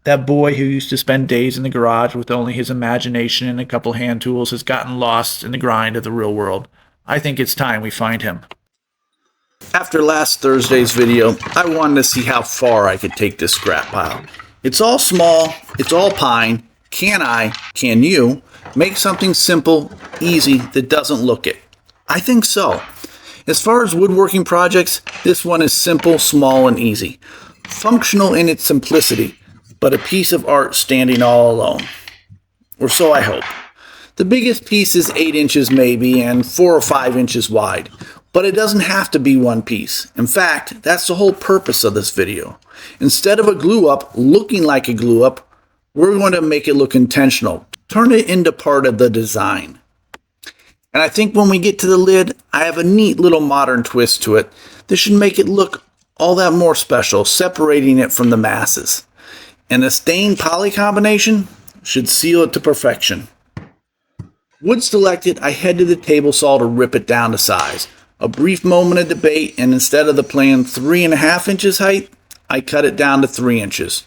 That boy who used to spend days in the garage with only his imagination and a couple hand tools has gotten lost in the grind of the real world. I think it's time we find him. After last Thursday's video, I wanted to see how far I could take this scrap pile. It's all small, it's all pine. Can you, make something simple, easy, that doesn't look it? I think so. As far as woodworking projects, this one is simple, small, and easy. Functional in its simplicity, but a piece of art standing all alone. Or so I hope. The biggest piece is 8 inches maybe and 4 or 5 inches wide, but it doesn't have to be one piece. In fact, that's the whole purpose of this video. Instead of a glue up looking like a glue up, we're going to make it look intentional, turn it into part of the design. And I think when we get to the lid, I have a neat little modern twist to it. This should make it look all that more special, separating it from the masses. And the stain poly combination should seal it to perfection. Wood selected, I head to the table saw to rip it down to size. A brief moment of debate, and instead of the planned 3.5 inches height, I cut it down to 3 inches.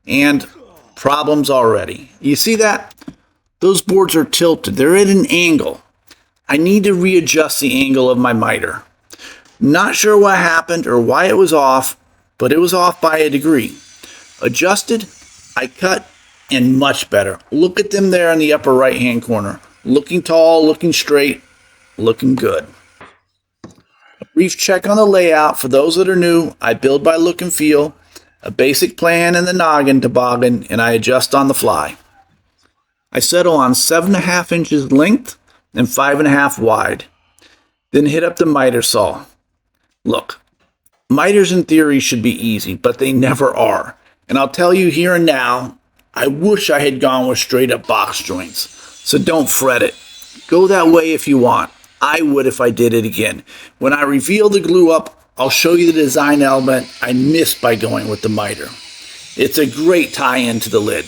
And problems already. You see that? Those boards are tilted. They're at an angle. I need to readjust the angle of my miter. Not sure what happened or why it was off, but it was off by a degree. Adjusted, I cut, and much better. Look at them there in the upper right hand corner. Looking tall, looking straight, looking good. A brief check on the layout. For those that are new, I build by look and feel. A basic plan in the noggin toboggan, and I adjust on the fly. I settle on 7.5 inches length and 5.5 wide. Then hit up the miter saw. Look, miters in theory should be easy, but they never are. And I'll tell you here and now, I wish I had gone with straight up box joints. So don't fret it. Go that way if you want. I would if I did it again. When I reveal the glue up, I'll show you the design element I missed by going with the miter. It's a great tie-in to the lid.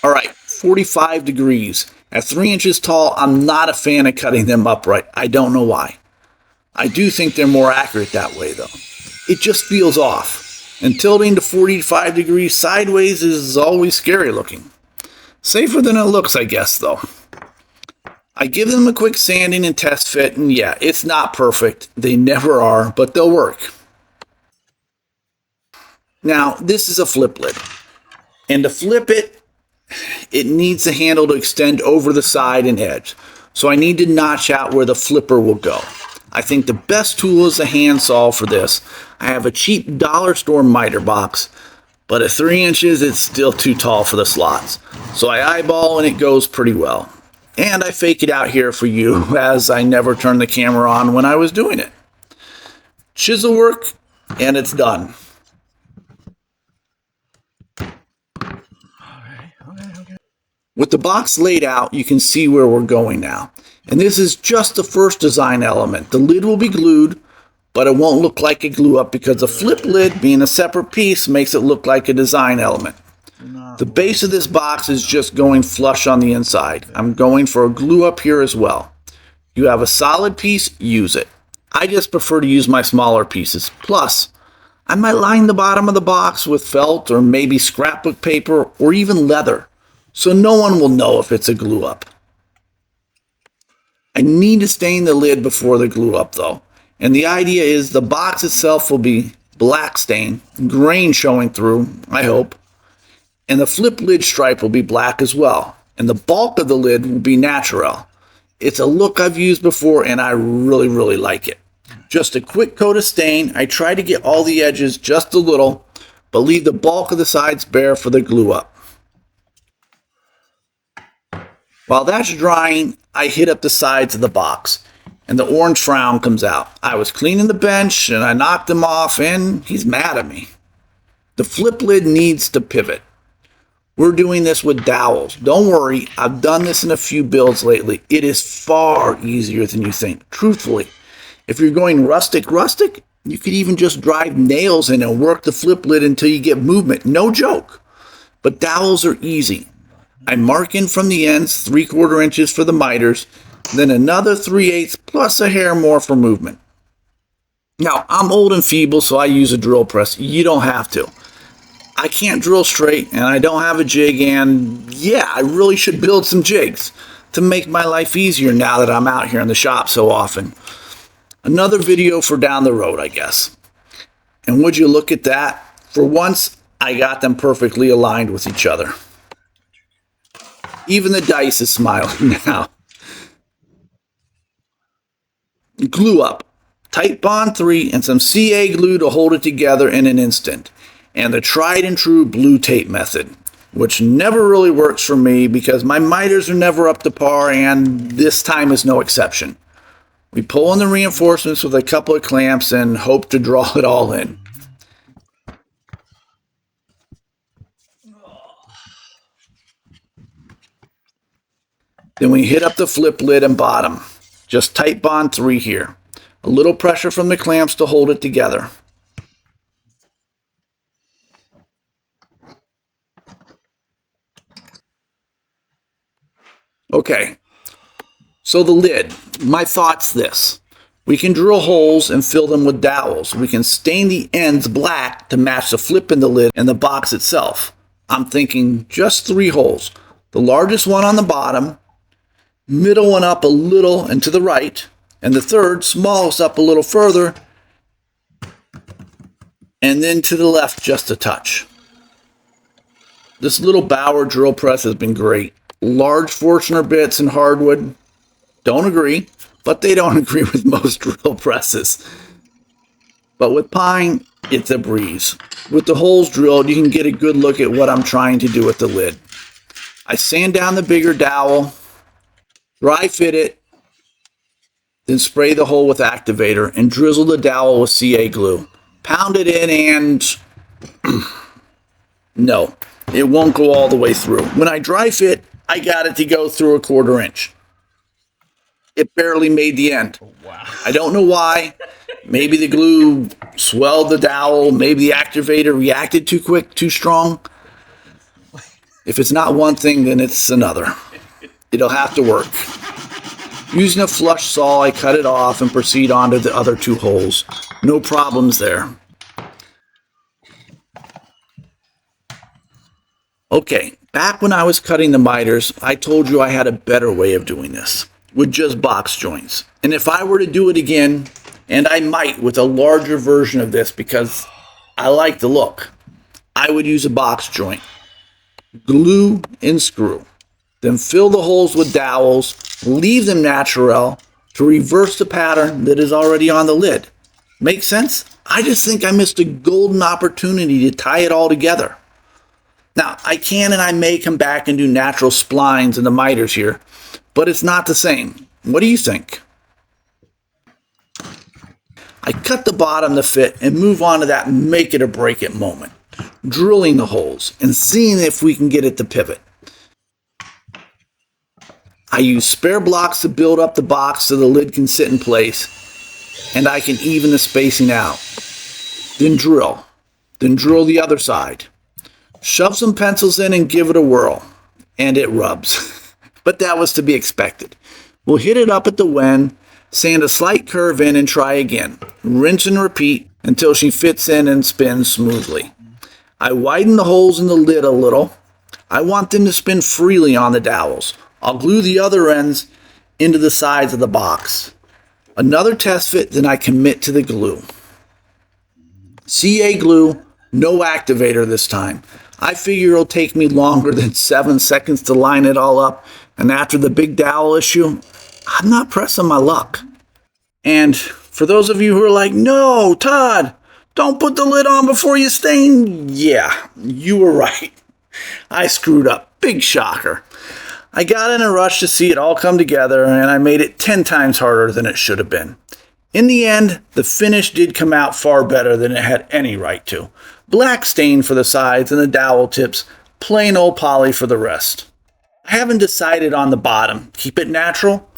All right, 45 degrees. At 3 inches tall, I'm not a fan of cutting them upright. I don't know why. I do think they're more accurate that way though. It just feels off. And tilting to 45 degrees sideways is always scary looking. Safer than it looks, I guess, though. I give them a quick sanding and test fit, and yeah, it's not perfect. They never are, but they'll work. Now, this is a flip lid. And to flip it, it needs the handle to extend over the side and edge. So I need to notch out where the flipper will go. I think the best tool is a handsaw for this. I have a cheap dollar store miter box, but at 3 inches, it's still too tall for the slots. So I eyeball and it goes pretty well. And I fake it out here for you, as I never turned the camera on when I was doing it. Chisel work, and it's done. With the box laid out, you can see where we're going now. And this is just the first design element. The lid will be glued, but it won't look like a glue up because the flip lid, being a separate piece, makes it look like a design element. The base of this box is just going flush on the inside. I'm going for a glue up here as well. You have a solid piece, use it. I just prefer to use my smaller pieces. Plus, I might line the bottom of the box with felt or maybe scrapbook paper or even leather, so no one will know if it's a glue up. I need to stain the lid before the glue up though. And the idea is the box itself will be black stain, grain showing through, I hope. And the flip lid stripe will be black as well. And the bulk of the lid will be natural. It's a look I've used before and I really, really like it. Just a quick coat of stain. I try to get all the edges just a little, but leave the bulk of the sides bare for the glue up. While that's drying, I hit up the sides of the box and the orange frown comes out. I was cleaning the bench and I knocked him off and he's mad at me. The flip lid needs to pivot. We're doing this with dowels. Don't worry, I've done this in a few builds lately. It is far easier than you think, truthfully. If you're going rustic, you could even just drive nails in and work the flip lid until you get movement. No joke. But dowels are easy. I mark in from the ends 3/4 inches for the miters, then another 3/8 plus a hair more for movement. Now, I'm old and feeble, so I use a drill press. You don't have to. I can't drill straight and I don't have a jig, and yeah, I really should build some jigs to make my life easier now that I'm out here in the shop so often. Another video for down the road, I guess. And would you look at that? For once, I got them perfectly aligned with each other. Even the dice is smiling now. Glue up. Tight Bond 3 and some CA glue to hold it together in an instant. And the tried and true blue tape method, which never really works for me because my miters are never up to par, and this time is no exception. We pull in the reinforcements with a couple of clamps and hope to draw it all in. Then we hit up the flip lid and bottom. Just Tight Bond 3 here. A little pressure from the clamps to hold it together. Okay, so the lid. My thought's this. We can drill holes and fill them with dowels. We can stain the ends black to match the flip in the lid and the box itself. I'm thinking just 3 holes. The largest one on the bottom, middle one up a little and to the right, and the third, smallest, up a little further, and then to the left just a touch. This little Bauer drill press has been great. Large Fortuner bits and hardwood. Don't agree, but they don't agree with most drill presses. But with pine, it's a breeze. With the holes drilled, you can get a good look at what I'm trying to do with the lid. I sand down the bigger dowel, dry fit it, then spray the hole with activator and drizzle the dowel with CA glue. Pound it in and no, it won't go all the way through. When I dry fit, I got it to go through 1/4 inch. It barely made the end. Oh, wow. I don't know why. Maybe the glue swelled the dowel. Maybe the activator reacted too quick, too strong. If it's not one thing, then it's another. It'll have to work. Using a flush saw, I cut it off and proceed on to the other 2 holes. No problems there. Okay, back when I was cutting the miters, I told you I had a better way of doing this, with just box joints. And if I were to do it again, and I might with a larger version of this because I like the look, I would use a box joint. Glue and screw. Then fill the holes with dowels, leave them natural to reverse the pattern that is already on the lid. Make sense? I just think I missed a golden opportunity to tie it all together. Now, I can and I may come back and do natural splines in the miters here, but it's not the same. What do you think? I cut the bottom to fit and move on to that make it or break it moment. Drilling the holes and seeing if we can get it to pivot. I use spare blocks to build up the box so the lid can sit in place and I can even the spacing out. Then drill. Then drill the other side. Shove some pencils in and give it a whirl. And it rubs. But that was to be expected. We'll hit it up at the wen, sand a slight curve in and try again. Rinse and repeat until she fits in and spins smoothly. I widen the holes in the lid a little. I want them to spin freely on the dowels. I'll glue the other ends into the sides of the box. Another test fit, then I commit to the glue. CA glue, no activator this time. I figure it'll take me longer than 7 seconds to line it all up, and after the big dowel issue, I'm not pressing my luck. And for those of you who are like, no, Todd, don't put the lid on before you stain. Yeah, you were right. I screwed up. Big shocker. I got in a rush to see it all come together, and I made it 10 times harder than it should have been. In the end, the finish did come out far better than it had any right to. Black stain for the sides and the dowel tips, plain old poly for the rest. I haven't decided on the bottom. Keep it natural?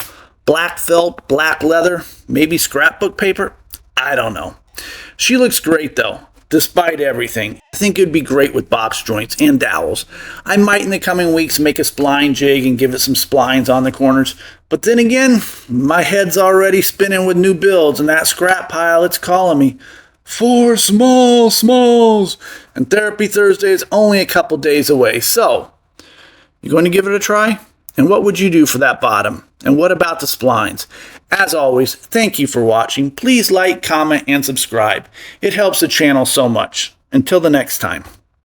Black felt, black leather, maybe scrapbook paper? I don't know. She looks great though, despite everything. I think it'd be great with box joints and dowels. I might in the coming weeks make a spline jig and give it some splines on the corners. But then again, my head's already spinning with new builds and that scrap pile, it's calling me. 4 small smalls. And Therapy Thursday is only a couple days away. So, you're going to give it a try? And what would you do for that bottom? And what about the splines? As always, thank you for watching. Please like, comment, and subscribe. It helps the channel so much. Until the next time.